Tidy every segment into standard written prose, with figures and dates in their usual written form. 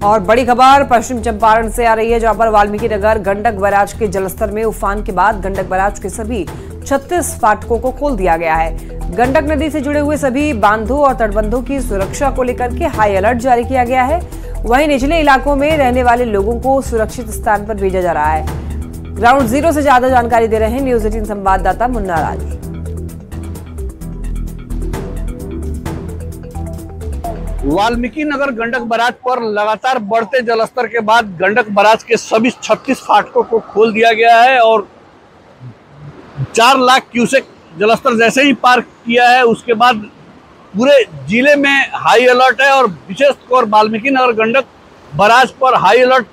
और बड़ी खबर पश्चिम चंपारण से आ रही है, जहां पर वाल्मीकि नगर गंडक बैराज के जलस्तर में उफान के बाद गंडक बैराज के सभी 36 फाटकों को खोल दिया गया है। गंडक नदी से जुड़े हुए सभी बांधों और तटबंधों की सुरक्षा को लेकर के हाई अलर्ट जारी किया गया है। वहीं निचले इलाकों में रहने वाले लोगों को सुरक्षित स्थान पर भेजा जा रहा है। ग्राउंड जीरो से ज्यादा जानकारी दे रहे हैं न्यूज 18 संवाददाता मुन्ना राज। वाल्मीकि नगर गंडक बैराज पर लगातार बढ़ते जलस्तर के बाद गंडक बैराज के सभी 36 फाटकों को खोल दिया गया है और 4 लाख क्यूसेक जलस्तर जैसे ही पार किया है उसके बाद पूरे जिले में हाई अलर्ट है। और विशेष तौर वाल्मीकि नगर गंडक बैराज पर हाई अलर्ट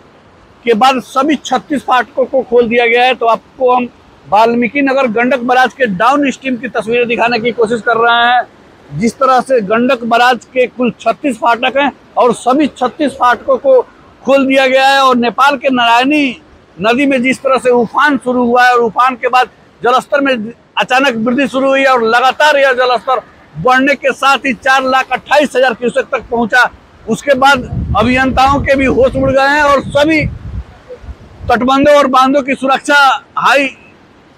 के बाद सभी 36 फाटकों को खोल दिया गया है। तो आपको हम वाल्मीकि नगर गंडक बैराज के डाउन स्ट्रीम की तस्वीरें दिखाने की कोशिश कर रहे हैं। जिस तरह से गंडक बैराज के कुल 36 फाटक हैं और सभी 36 फाटकों को खोल दिया गया है। और नेपाल के नारायणी नदी में जिस तरह से उफान शुरू हुआ है और उफान के बाद जलस्तर में अचानक वृद्धि शुरू हुई है और लगातार यह जलस्तर बढ़ने के साथ ही 4,28,000 क्यूसेक तक पहुंचा। उसके बाद अभियंताओं के भी होश उड़ गए हैं और सभी तटबंधों और बांधों की सुरक्षा हाई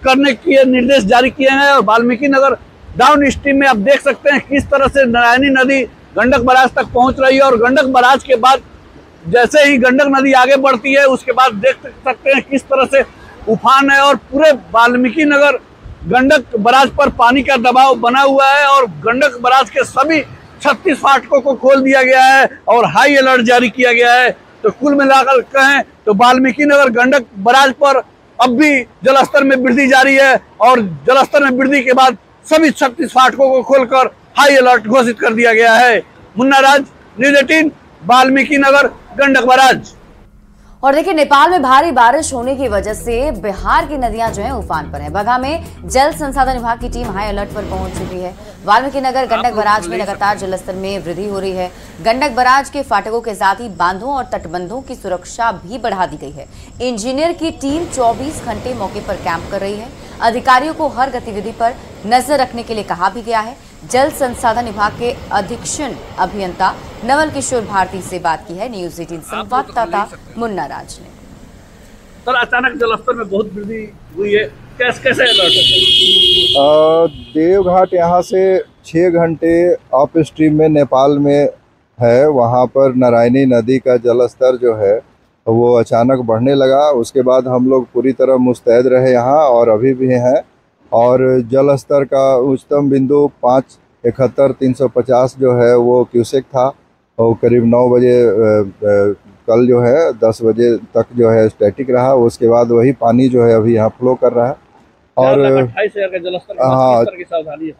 करने के निर्देश जारी किए हैं। और वाल्मीकि नगर डाउन स्ट्रीम में आप देख सकते हैं किस तरह से नारायणी नदी गंडक बैराज तक पहुंच रही है। और गंडक बैराज के बाद जैसे ही गंडक नदी आगे बढ़ती है उसके बाद देख सकते हैं किस तरह से उफान है और पूरे वाल्मीकि नगर गंडक बैराज पर पानी का दबाव बना हुआ है। और गंडक बैराज के सभी 36 फाटकों को खोल दिया गया है और हाई अलर्ट जारी किया गया है। तो कुल मिलाकर कहें तो वाल्मीकि नगर गंडक बैराज पर अब भी जलस्तर में वृद्धि जारी है और जलस्तर में वृद्धि के बाद सभी 36 फाटकों को खोलकर हाई अलर्ट घोषित कर दिया गया है। मुन्ना राज, न्यूज 18, वाल्मीकि नगर गंडक बैराज। और देखिए, नेपाल में भारी बारिश होने की वजह से बिहार की नदियां जो हैं उफान पर हैं। बगहा में जल संसाधन विभाग की टीम हाई अलर्ट पर पहुंच चुकी है। वाल्मीकि नगर गंडक बैराज में लगातार जलस्तर में वृद्धि हो रही है। गंडक बैराज के फाटकों के साथ ही बांधों और तटबंधों की सुरक्षा भी बढ़ा दी गई है। इंजीनियर की टीम 24 घंटे मौके पर कैंप कर रही है। अधिकारियों को हर गतिविधि पर नजर रखने के लिए कहा भी गया है। जल संसाधन विभाग के अधीक्षण अभियंता नवल किशोर भारती से बात की है न्यूज 18 संवाददाता मुन्ना राज ने। सर, अचानक जलस्तर में बहुत वृद्धि हुई है, कैसे अलर्ट है? देवघाट यहाँ से 6 घंटे अप स्ट्रीम में नेपाल में है। वहाँ पर नारायणी नदी का जलस्तर जो है वो अचानक बढ़ने लगा। उसके बाद हम लोग पूरी तरह मुस्तैद रहे यहाँ और अभी भी हैं। और जल स्तर का उच्चतम बिंदु 571,350 जो है वो क्यूसेक था और करीब 9 बजे कल जो है 10 बजे तक जो है स्टैटिक रहा। उसके बाद वही पानी जो है अभी यहाँ फ्लो कर रहा है। और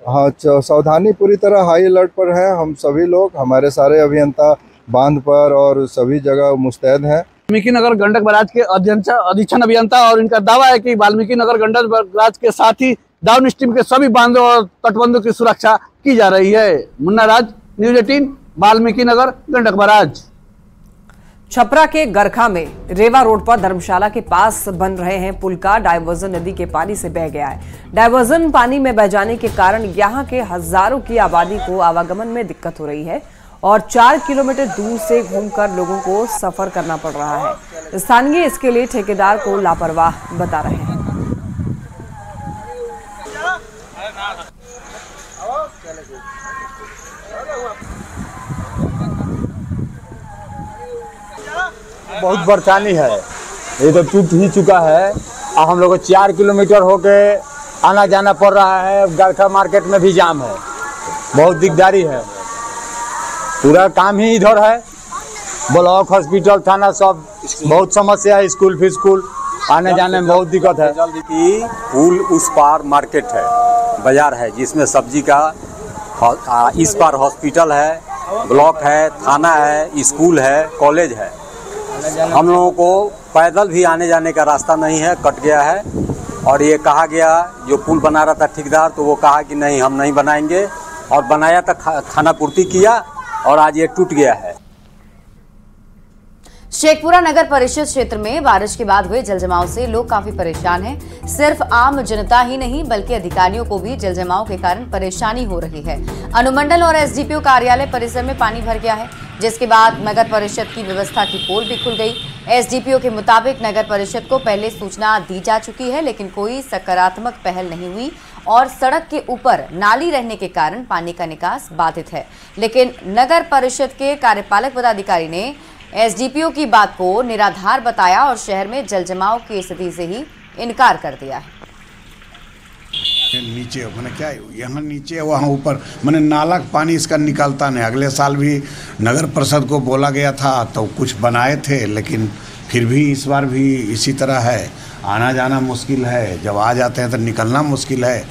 हाँ, सावधानी पूरी तरह हाई अलर्ट पर है। हम सभी लोग, हमारे सारे अभियंता बांध पर और सभी जगह मुस्तैद हैं। वाल्मीकि नगर गंडक बैराज के अधीक्षण अभियंता और इनका दावा है कि वाल्मीकि नगर गंडक बैराज के साथ ही डाउन स्ट्रीम के सभी बांधों और तटबंधों की सुरक्षा की जा रही है। मुन्ना राज, न्यूज 18, वाल्मीकि नगर गंडक बैराज। छपरा के गरखा में रेवा रोड पर धर्मशाला के पास बन रहे हैं पुल का डायवर्जन नदी के पानी से बह गया है। डायवर्जन पानी में बह जाने के कारण यहाँ के हजारों की आबादी को आवागमन में दिक्कत हो रही है और 4 किलोमीटर दूर से घूमकर लोगों को सफर करना पड़ रहा है। स्थानीय इसके लिए ठेकेदार को लापरवाह बता रहे हैं। बहुत परेशानी है, ये तो टूट ही चुका है। हम लोग को 4 किलोमीटर होके आना जाना पड़ रहा है। गरखा मार्केट में भी जाम है, बहुत दिकदारी है। पूरा काम ही इधर है। ब्लॉक, हॉस्पिटल, थाना सब बहुत समस्या है। स्कूल फिर स्कूल आने जाने में बहुत दिक्कत है। कि पुल उस पार मार्केट है, बाजार है जिसमें सब्जी का, इस पार हॉस्पिटल है, ब्लॉक है, थाना है, स्कूल है, कॉलेज है। हम लोगों को पैदल भी आने जाने का रास्ता नहीं है, कट गया है। और ये कहा गया, जो पुल बना रहा था ठेकेदार, तो वो कहा कि नहीं हम नहीं बनाएंगे, और बनाया तो खाना पूर्ति किया और आज ये टूट गया है। शेखपुरा नगर परिषद क्षेत्र में बारिश के बाद हुए जलजमाव से लोग काफी परेशान हैं। सिर्फ आम जनता ही नहीं बल्कि अधिकारियों को भी जलजमाव के कारण परेशानी हो रही है। अनुमंडल और एसडीपीओ कार्यालय परिसर में पानी भर गया है। जिसके बाद नगर परिषद की व्यवस्था की पोल भी खुल गई। एसडीपीओ के मुताबिक नगर परिषद को पहले सूचना दी जा चुकी है, लेकिन कोई सकारात्मक पहल नहीं हुई और सड़क के ऊपर नाली रहने के कारण पानी का निकास बाधित है। लेकिन नगर परिषद के कार्यपालक पदाधिकारी ने एसडीपीओ की बात को निराधार बताया और शहर में जल जमाव की स्थिति से ही इनकार कर दिया है। नीचे मैंने क्या यहाँ नीचे वहाँ ऊपर मैंने नाला पानी इसका निकलता नहीं। अगले साल भी नगर परिषद को बोला गया था तो कुछ बनाए थे, लेकिन फिर भी इस बार भी इसी तरह है। आना जाना मुश्किल है, जब आ जाते हैं तो निकलना मुश्किल है,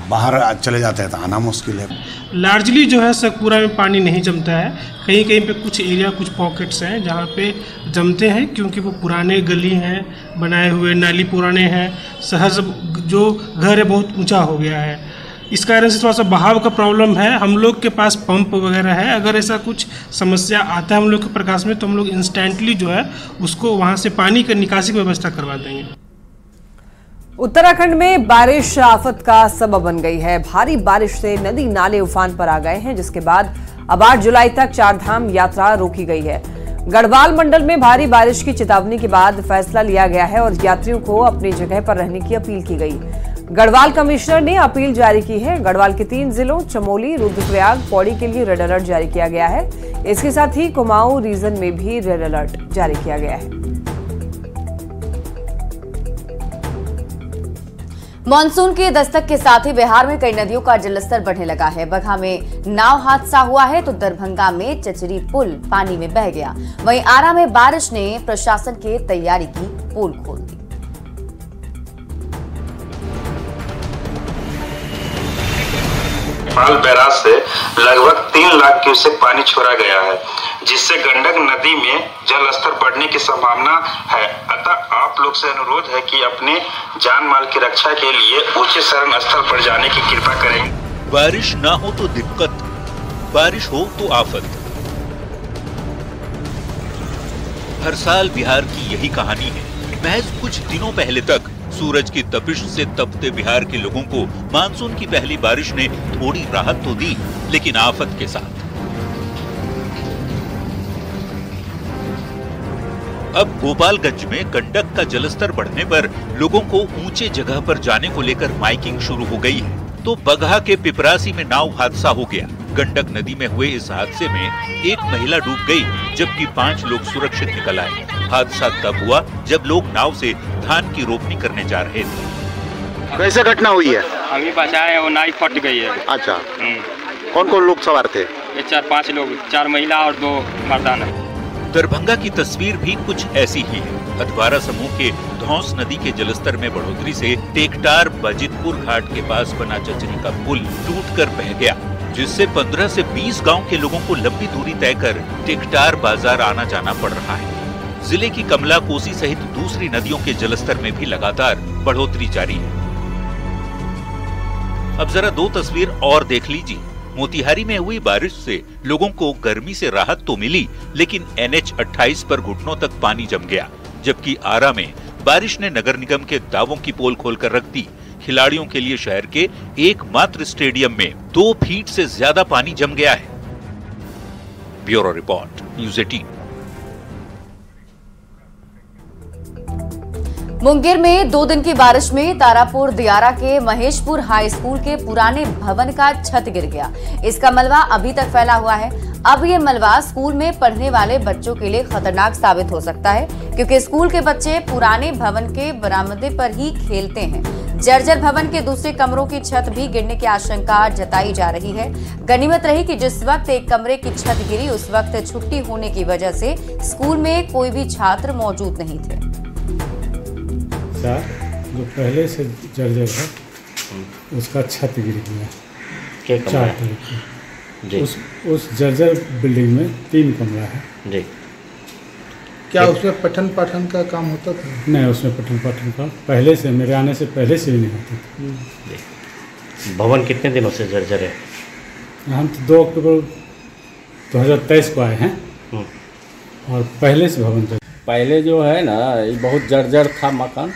बाहर चले जाते हैं तो आना मुश्किल है। लार्जली जो है सतपुरा में पानी नहीं जमता है। कहीं कहीं पे कुछ एरिया, कुछ पॉकेट्स हैं जहाँ पे जमते हैं, क्योंकि वो पुराने गली हैं बनाए हुए, नाली पुराने हैं, शहर जो घर है बहुत ऊंचा हो गया है। इस कारण से थोड़ा सा बहाव का प्रॉब्लम है। हम लोग के पास पंप वगैरह है, अगर ऐसा कुछ समस्या आता है हम लोग के प्रकाश में तो हम लोग इंस्टेंटली जो है उसको वहाँ से पानी की निकासी की व्यवस्था करवा देंगे। उत्तराखंड में बारिश आफत का सबब बन गई है। भारी बारिश से नदी नाले उफान पर आ गए हैं, जिसके बाद अब 8 जुलाई तक चारधाम यात्रा रोकी गई है। गढ़वाल मंडल में भारी बारिश की चेतावनी के बाद फैसला लिया गया है और यात्रियों को अपनी जगह पर रहने की अपील की गई। गढ़वाल कमिश्नर ने अपील जारी की है। गढ़वाल के 3 जिलों चमोली, रुद्रप्रयाग, पौड़ी के लिए रेड अलर्ट जारी किया गया है। इसके साथ ही कुमाऊं रीजन में भी रेड अलर्ट जारी किया गया है। मॉनसून के दस्तक के साथ ही बिहार में कई नदियों का जलस्तर बढ़ने लगा है। बगहा में नाव हादसा हुआ है तो दरभंगा में चचरी पुल पानी में बह गया। वहीं आरा में बारिश ने प्रशासन के तैयारी की पोल खोल दी। नेपाल बैराज से लगभग 3 लाख क्यूसेक पानी छोड़ा गया है, जिससे गंडक नदी में जल स्तर बढ़ने की संभावना है। अतः आप लोग से अनुरोध है कि अपने जान माल की रक्षा के लिए ऊंचे शरण स्थल पर जाने की कृपा करें। बारिश ना हो तो दिक्कत, बारिश हो तो आफत। हर साल बिहार की यही कहानी है। महज कुछ दिनों पहले तक सूरज की तपिश से तपते बिहार के लोगों को मानसून की पहली बारिश ने थोड़ी राहत तो दी, लेकिन आफत के साथ। अब गोपालगंज में गंडक का जलस्तर बढ़ने पर लोगों को ऊंचे जगह पर जाने को लेकर माइकिंग शुरू हो गई है। तो बगहा के पिपरासी में नाव हादसा हो गया। गंडक नदी में हुए इस हादसे में एक महिला डूब गई, जबकि 5 लोग सुरक्षित निकल आए। हादसा तब हुआ जब लोग नाव से धान की रोपनी करने जा रहे थे। कैसे घटना हुई है? अभी बचाए, वो नाव फट गई है। अच्छा, कौन कौन लोग सवार थे? ये 4-5 लोग, 4 महिला और 2 मर्दाना। दरभंगा की तस्वीर भी कुछ ऐसी ही है। अधवारा समूह के धौंस नदी के जलस्तर में बढ़ोतरी से टेकटार बजितपुर घाट के पास बना चचरी का पुल टूटकर बह गया, जिससे 15 से 20 गांव के लोगों को लंबी दूरी तय कर टेकटार बाजार आना जाना पड़ रहा है। जिले की कमला, कोसी सहित दूसरी नदियों के जलस्तर में भी लगातार बढ़ोतरी जारी है। अब जरा 2 तस्वीर और देख लीजिए। मोतिहारी में हुई बारिश से लोगों को गर्मी से राहत तो मिली, लेकिन NH 28 पर घुटनों तक पानी जम गया। जबकि आरा में बारिश ने नगर निगम के दावों की पोल खोलकर रख दी। खिलाड़ियों के लिए शहर के एकमात्र स्टेडियम में 2 फीट से ज्यादा पानी जम गया है। Bureau report, news 18। मुंगेर में 2 दिन की बारिश में तारापुर दियारा के महेशपुर हाई स्कूल के पुराने भवन का छत गिर गया। इसका मलबा अभी तक फैला हुआ है। अब ये मलबा स्कूल में पढ़ने वाले बच्चों के लिए खतरनाक साबित हो सकता है, क्योंकि स्कूल के बच्चे पुराने भवन के बरामदे पर ही खेलते हैं। जर्जर भवन के दूसरे कमरों की छत भी गिरने की आशंका जताई जा रही है। गनीमत रही कि जिस वक्त एक कमरे की छत गिरी उस वक्त छुट्टी होने की वजह से स्कूल में कोई भी छात्र मौजूद नहीं थे। जो पहले से जर्जर है उसका छत गिर गया। 4 तरीके उस जर्जर बिल्डिंग में 3 कमरा है जी। क्या उसमें पठन पाठन का काम होता था? नहीं, उसमें पठन पाठन का पहले से, मेरे आने से पहले से ही नहीं होता था। भवन कितने दिनों से जर्जर है? हम तो 2 अक्टूबर 2023 को आए हैं और पहले से भवन जर्जर। पहले जो है ना ये बहुत जर्जर था मकान।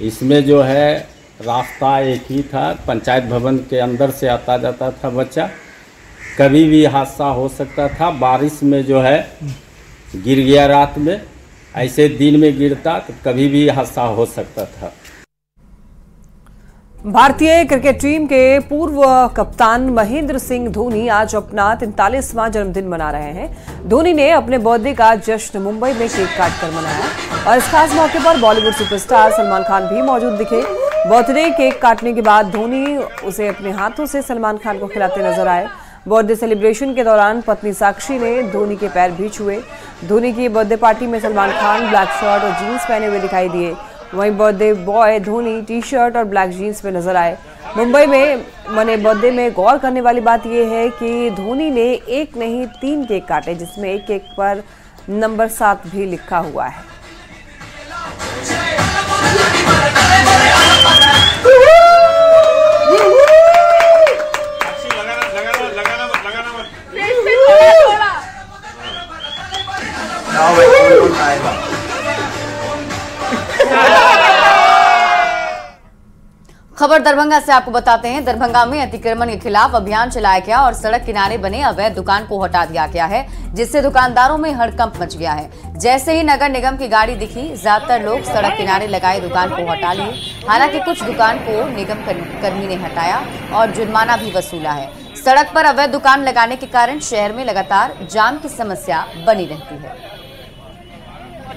इसमें जो है रास्ता एक ही था, पंचायत भवन के अंदर से आता जाता था बच्चा, कभी भी हादसा हो सकता था। बारिश में जो है गिर गया रात में, ऐसे दिन में गिरता तो कभी भी हादसा हो सकता था। भारतीय क्रिकेट टीम के पूर्व कप्तान महेंद्र सिंह धोनी आज अपना 43वां जन्मदिन मना रहे हैं। धोनी ने अपने बर्थडे का जश्न मुंबई में केक काटकर मनाया और इस खास मौके पर बॉलीवुड सुपरस्टार सलमान खान भी मौजूद दिखे। बर्थडे केक काटने के बाद धोनी उसे अपने हाथों से सलमान खान को खिलाते नजर आए। बर्थडे सेलिब्रेशन के दौरान पत्नी साक्षी ने धोनी के पैर भी छुए। धोनी की बर्थडे पार्टी में सलमान खान ब्लैक शर्ट और जीन्स पहने हुए दिखाई दिए। वहीं birthday boy Dhoni T shirt और ब्लैक जीन्स में नजर आए। मुंबई में मने बर्थडे में गौर करने वाली बात यह है कि धोनी ने एक नहीं 3 केक काटे, जिसमें एक केक पर नंबर 7 भी लिखा हुआ है। खबर दरभंगा से आपको बताते हैं। दरभंगा में अतिक्रमण के खिलाफ अभियान चलाया गया और सड़क किनारे बने अवैध दुकान को हटा दिया गया है, जिससे दुकानदारों में हड़कंप मच गया है। जैसे ही नगर निगम की गाड़ी दिखी, ज्यादातर लोग सड़क किनारे लगाए दुकान को हटा लिए। हालांकि कुछ दुकान को निगम कर्मी ने हटाया और जुर्माना भी वसूला है। सड़क पर अवैध दुकान लगाने के कारण शहर में लगातार जाम की समस्या बनी रहती है।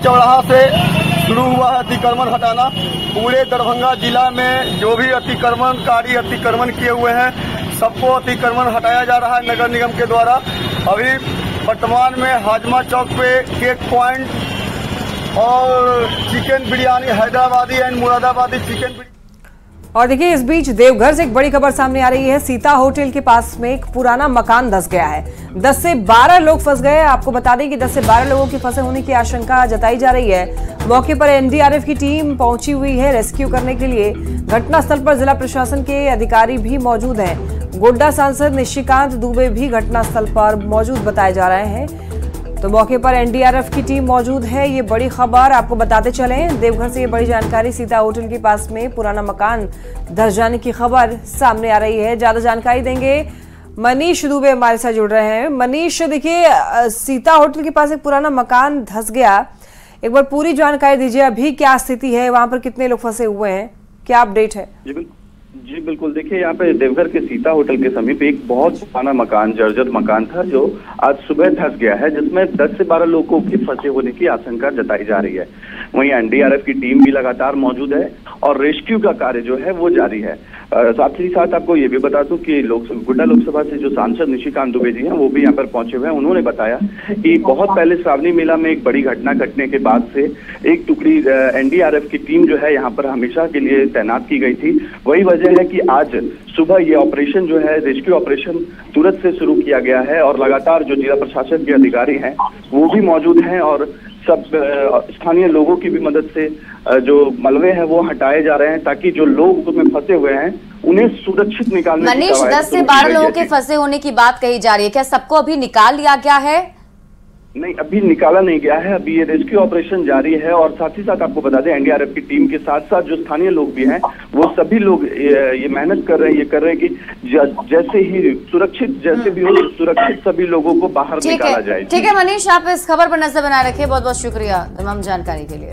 चौराहा से शुरू हुआ अतिक्रमण हटाना। पूरे दरभंगा जिला में जो भी अतिक्रमणकारी अतिक्रमण किए हुए हैं, सबको अतिक्रमण हटाया जा रहा है नगर निगम के द्वारा। अभी वर्तमान में हाजमा चौक पे केक पॉइंट और chicken biryani Hyderabadi and Moradabadi chicken biryani. और देखिए, इस बीच देवघर से एक बड़ी खबर सामने आ रही है। सीता होटल के पास में एक पुराना मकान धंस गया है। 10 से 12 लोग फंस गए। आपको बता दें कि 10 से 12 लोगों के फंसे होने की आशंका जताई जा रही है। मौके पर एनडीआरएफ की टीम पहुंची हुई है रेस्क्यू करने के लिए। घटनास्थल पर जिला प्रशासन के अधिकारी भी मौजूद हैं। गोड्डा सांसद निशिकांत दुबे भी घटनास्थल पर मौजूद बताए जा रहे हैं। तो मौके पर एनडीआरएफ की टीम मौजूद है। ये बड़ी खबर आपको बताते चले। देवघर से ये बड़ी जानकारी। सीता होटल के पास में पुराना मकान धंस जाने की खबर सामने आ रही है। ज्यादा जानकारी देंगे मनीष दुबे हमारे साथ जुड़ रहे हैं। मनीष, देखिए, सीता होटल के पास एक पुराना मकान धंस गया, एक बार पूरी जानकारी दीजिए। अभी क्या स्थिति है, वहां पर कितने लोग फंसे हुए हैं, क्या अपडेट है? जी बिल्कुल, देखिए यहाँ पे देवघर के सीता होटल के समीप एक बहुत पुराना मकान, जर्जर मकान था, जो आज सुबह धंस गया है, जिसमें 10 से 12 लोगों के फंसे होने की आशंका जताई जा रही है। वहीं एनडीआरएफ की टीम भी लगातार मौजूद है और रेस्क्यू का कार्य जो है वो जारी है। साथ ही साथ आपको ये भी बता दूं कि गोड्डा लोकसभा से जो सांसद निशिकांत दुबे जी हैं, वो भी यहाँ पर पहुंचे हुए हैं। उन्होंने बताया कि बहुत पहले श्रावणी मेला में एक बड़ी घटना घटने के बाद से एक टुकड़ी एनडीआरएफ की टीम जो है यहाँ पर हमेशा के लिए तैनात की गई थी। वही वजह है कि आज सुबह ये ऑपरेशन जो है, रेस्क्यू ऑपरेशन, तुरंत से शुरू किया गया है और लगातार जो जिला प्रशासन के अधिकारी हैं वो भी मौजूद हैं और सब स्थानीय लोगों की भी मदद से जो मलबे हैं वो हटाए जा रहे हैं, ताकि जो लोग उसमें फंसे हुए हैं उन्हें सुरक्षित निकालने की। मनीष, 10 से 12 लोगों के फंसे होने की बात कही जा रही है, क्या सबको अभी निकाल लिया गया है? नहीं, अभी निकाला नहीं गया है। अभी ये रेस्क्यू ऑपरेशन जारी है और साथ ही साथ आपको बता दें, एनडीआरएफ की टीम के साथ साथ जो स्थानीय लोग भी हैं, वो सभी लोग ये मेहनत कर रहे हैं, ये कर रहे हैं कि जैसे ही सुरक्षित, जैसे भी हो सुरक्षित सभी लोगों को बाहर निकाला जाए। ठीक है मनीष, आप इस खबर पर नजर बनाए रखिए। बहुत बहुत शुक्रिया तमाम जानकारी के लिए।